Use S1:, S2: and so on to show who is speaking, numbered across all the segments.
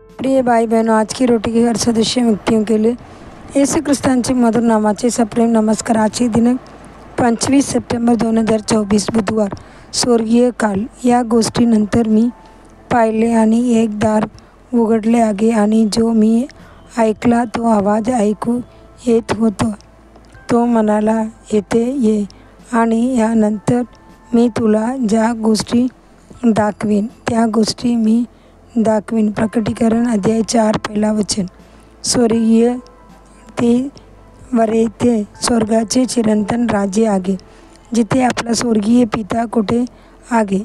S1: प्रिय भाई बहनों, आज की रोटी के हर सदस्य व्यक्तियों के लिए येशू ख्रिस्तांचे मधुर नामाचे सप्रेम नमस्कार। आजचे दिनांक 25 सप्टेंबर 2024 बुधवार। स्वर्गीय काल। या गोष्टीनंतर मी पाहिले आणि एक दार उघडले आहे आणि जो मी ऐकला तो आवाज ऐकू येत होता, तो म्हणाला, येथे ये आणि यानंतर मी तुला ज्या गोष्टी दाखवीन त्या गोष्टी मी दाखवीन। प्रकटीकरण अध्याय 4 पहिला वचन। स्वर्गीय ते वरेते स्वर्गाचे चिरंतन राज्य आहे, जिथे आपला स्वर्गीय पिता कुठे आहे।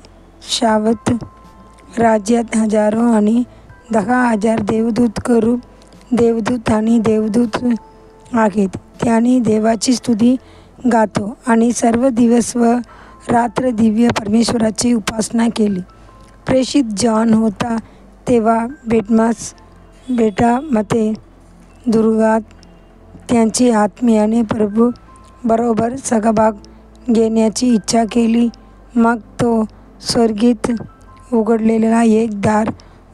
S1: शावत राज्यात हजारो आणि 10,000 देवदूत आणि देवदूत आहेत। त्यांनी देवाची स्तुती गातो आणि सर्व दिवस व रात्र दिव्य परमेश्वराची उपासना केली। प्रेषित जॉन होता तेव्हा बेटामध्ये दुर्गात त्यांची आत्म्याने प्रभू बरोबर सहभाग घेण्याची इच्छा केली। मग तो स्वर्गात उघडलेला एक दार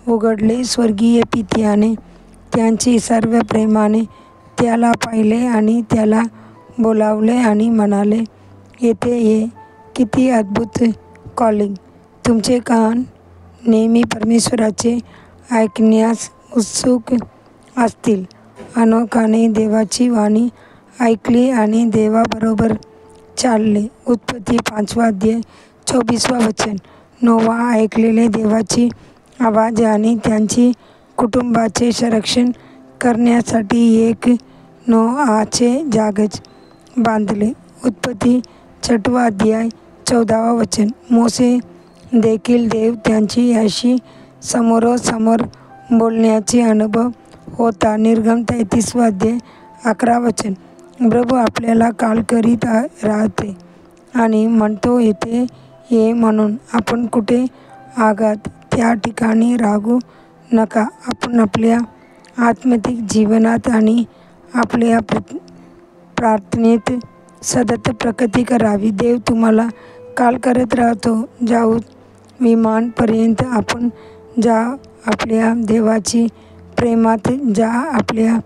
S1: उघडले। स्वर्गीय पित्याने त्यांची सर्व प्रेमाने त्याला पाहिले आणि त्याला बोलावले आणि म्हणाले, येथे ये। किती अद्भुत कॉलिंग! तुमचे कान नेहमी परमेश्वराचे ऐकण्यास उत्सुक असतील। अनोखाने देवाची वाणी ऐकली आणि देवाबरोबर चालले। उत्पत्ती 5 अध्याय 24 वचन। नोवा ऐकलेले देवाची आवाज आणि त्यांची कुटुंबाचे संरक्षण करण्यासाठी एक नोआचे जहाज बांधले। उत्पत्ती 6 अध्याय 14 वचन। मोसे देखील देव त्यांच्याशी समोरासमोर बोलण्याचे अनुभव होता। निर्गम 33 अध्याय 11 वचन। प्रभू आपल्याला कॉल करीत राहते आणि म्हणतो, येथे ये म्हणून। आपण कुठे आहात त्या ठिकाणी राहू नका। आपण आपल्या आत्मिक जीवनात आणि आपल्या प्रार्थनेत सतत प्रगती करावी। देव तुम्हाला कॉल करत राहतो। जाऊ विमानापर्यंत आपण जा, आपल्या देवाची प्रेमात जा, आपल्या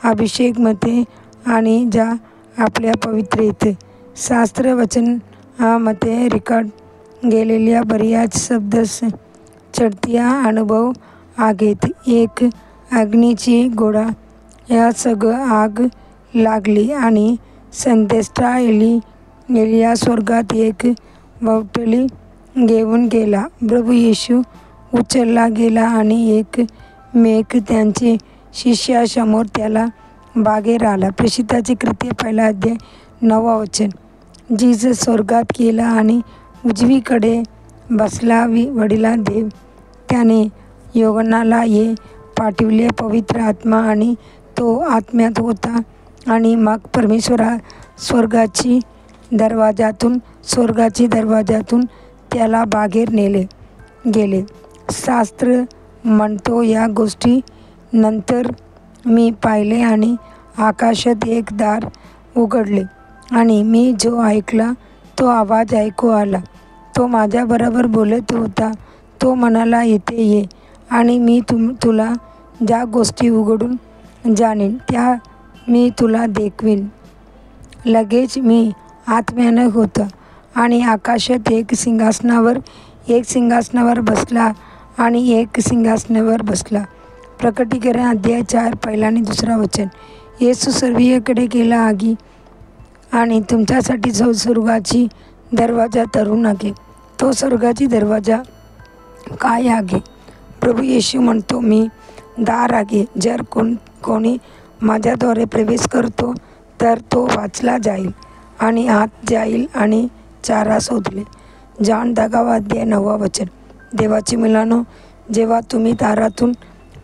S1: अभिषेकामध्ये आणि जा आपल्या पवित्रतेत। शास्त्र वचनामध्ये रेकॉर्ड केलेल्या बऱ्याच शब्दास चढत्या अनुभव आहेत। एक अग्नीची गोळा या सगळं आग लागली आणि संदेष्टा एलिया स्वर्गात एक बाटली घेऊन गेला। प्रभू येशू उचलला गेला आणि एक मेघ त्यांच्या शिष्यासमोर त्याला बाहेर आला। प्रेषितांची कृत्ये 1 अध्याय 9 वचन। जिजस स्वर्गात गेला आणि उजवीकडे बसला। वडील देव त्याने योहानाला हे पाठविले। पवित्र आत्मा आणि तो आत्म्यात होता आणि मग परमेश्वर स्वर्गाची दरवाजातून त्याला बाहेर नेले गेले। शास्त्र म्हणतो, या गोष्टी नंतर मी पाहिले आणि आकाशात एक दार उघडले आणि मी जो ऐकला तो आवाज ऐकू आला। तो माझ्याबरोबर बोलत होता। तो म्हणाला, येथे ये आणि मी तुला ज्या गोष्टी उघडून जाणीन त्या मी तुला दाखवीन। लगेच मी आत्म्याने होतो आणि आकाशात एक सिंहासनावर बसला आणि एक सिंहासनावर बसला। प्रकटीकरण अध्याय 4 पहिला आणि 2 वचन। येशू सर्वीकडे गेला आहे आणि तुमच्यासाठी स्वर्गाची दरवाजा तरुण आहे। तो स्वर्गाची दरवाजा काय आहे? प्रभू येशू म्हणतो, मी दार आहे। जर कोणी माझ्याद्वारे प्रवेश करतो तर तो वाचला जाईल आणि आत जाईल आणि चारा शोधेल। जॉन 10 अध्याय 9 वचन। देवाची मुलांनो, जेव्हा तुम्ही दारातून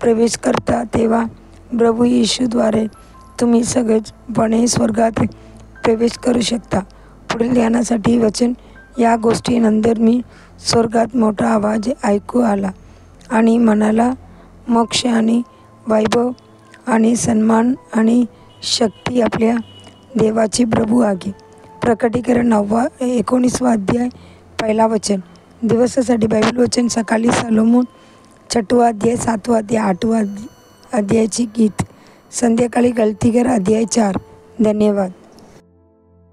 S1: प्रवेश करता तेव्हा प्रभू येशूद्वारे तुम्ही सहजपणे स्वर्गात प्रवेश करू शकता। पुढील ध्यानासाठी वचन। या गोष्टीनंतर मी स्वर्गात मोठा आवाज ऐकू आला आणि म्हणाला, मोक्ष आणि वैभव आणि सन्मान आणि शक्ती आपल्या देवाची प्रभू आहे। प्रकटीकरण 19 अध्याय 1 वचन। दिवसासाठी बायबल वचन। सकाळी सलोमोन छठवा अध्याय, 7वा अध्याय, 8वा अध्यायाची गीत. संध्याकाळी गलतीकर अध्याय 4. धन्यवाद.